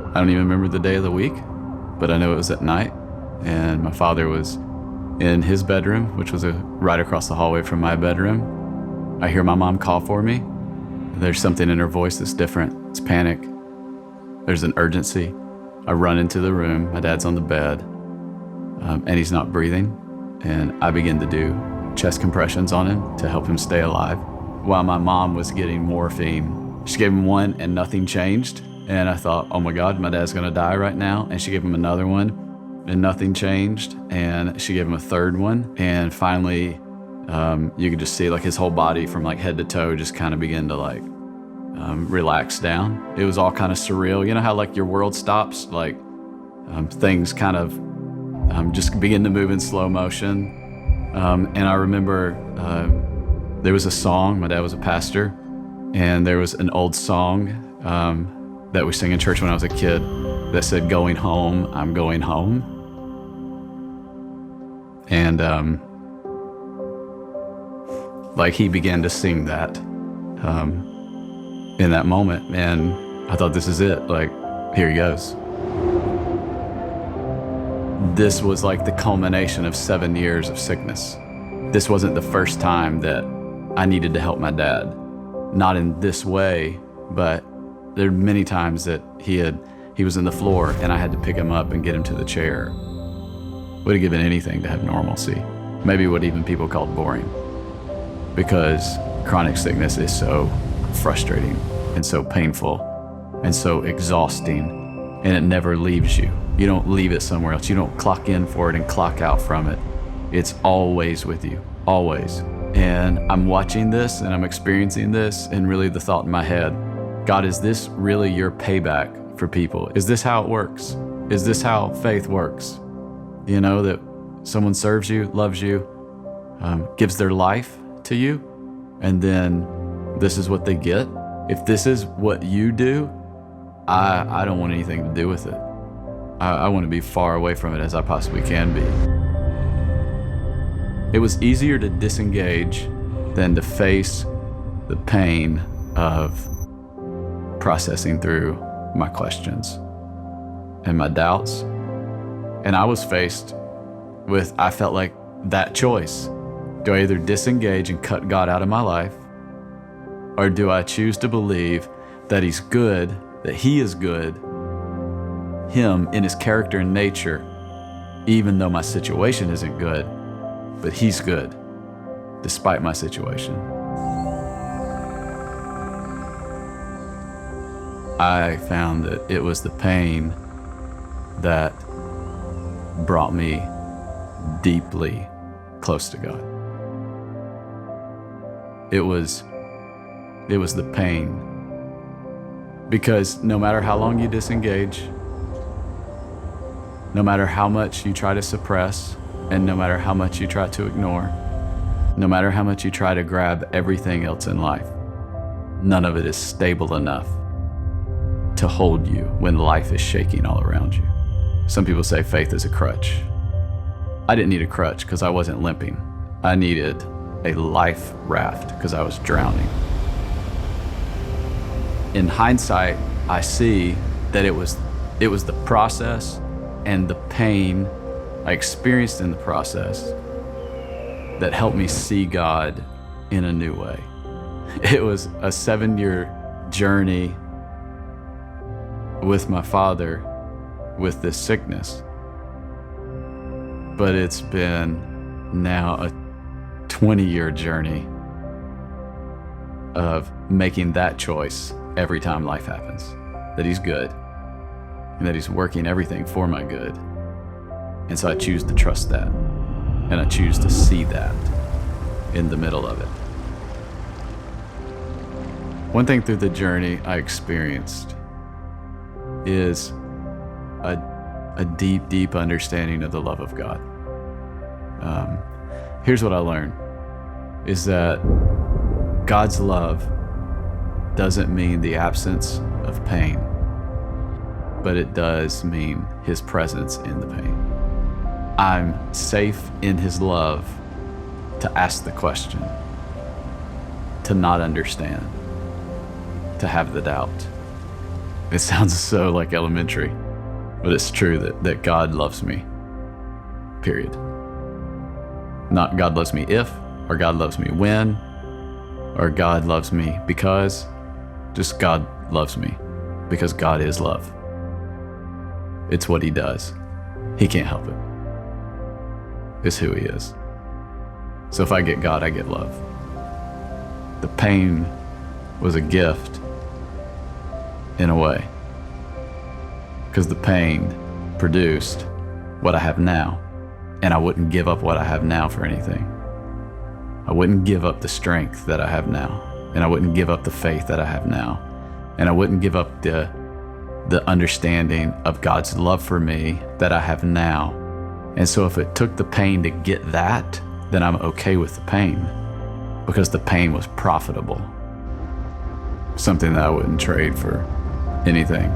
I don't even remember the day of the week, but I know it was at night, and my father was in his bedroom, which was right across the hallway from my bedroom. I hear my mom call for me. There's something in her voice that's different. It's panic. There's an urgency. I run into the room. My dad's on the bed, and he's not breathing. And I begin to do chest compressions on him to help him stay alive. While my mom was getting morphine, she gave him one and nothing changed. And I thought, oh my God, my dad's gonna die right now. And she gave him another one and nothing changed. And she gave him a third one. And finally, you could just see like his whole body from like head to toe just kind of begin to like relax down. It was all kind of surreal. You know how like your world stops? Like things kind of just begin to move in slow motion. And I remember there was a song, my dad was a pastor, and there was an old song that we sang in church when I was a kid that said, "Going home, I'm going home." And like he began to sing that in that moment, and I thought, this is it, like, here he goes. This was like the culmination of 7 years of sickness. This wasn't the first time that I needed to help my dad. Not in this way, but there were many times that he was in the floor and I had to pick him up and get him to the chair. Would have given anything to have normalcy. Maybe what even people called boring. Because chronic sickness is so frustrating and so painful and so exhausting, and it never leaves you. You don't leave it somewhere else. You don't clock in for it and clock out from it. It's always with you, always. And I'm watching this and I'm experiencing this, and really the thought in my head, God, is this really your payback for people? Is this how it works? Is this how faith works? You know, that someone serves you, loves you, gives their life to you, and then this is what they get? If this is what you do, I don't want anything to do with it. I want to be far away from it as I possibly can be. It was easier to disengage than to face the pain of processing through my questions and my doubts. And I was faced with, I felt like that choice. Do I either disengage and cut God out of my life, or do I choose to believe that He's good, that He is good, Him in His character and nature, even though my situation isn't good, but He's good, despite my situation? I found that it was the pain that brought me deeply close to God. It was the pain. Because no matter how long you disengage, no matter how much you try to suppress, and no matter how much you try to ignore, no matter how much you try to grab everything else in life, none of it is stable enough to hold you when life is shaking all around you. Some people say faith is a crutch. I didn't need a crutch because I wasn't limping. I needed a life raft because I was drowning. In hindsight, I see that it was the process and the pain I experienced in the process that helped me see God in a new way. It was a 7-year journey with my father with this sickness, but it's been now a 20-year journey of making that choice every time life happens, that He's good and that He's working everything for my good. And so I choose to trust that, and I choose to see that in the middle of it. One thing through the journey I experienced is a deep, deep understanding of the love of God. Here's what I learned, is that God's love doesn't mean the absence of pain, but it does mean His presence in the pain. I'm safe in His love to ask the question, to not understand, to have the doubt, It sounds so like elementary, but it's true that God loves me, period. Not God loves me if, or God loves me when, or God loves me because. Just God loves me because God is love. It's what he does. He can't help it. It's who he is. So if I get God, I get love. The pain was a gift in a way, because the pain produced what I have now, and I wouldn't give up what I have now for anything. I wouldn't give up the strength that I have now, and I wouldn't give up the faith that I have now, and I wouldn't give up the understanding of God's love for me that I have now. And so if it took the pain to get that, then I'm okay with the pain, because the pain was profitable. Something that I wouldn't trade for anything.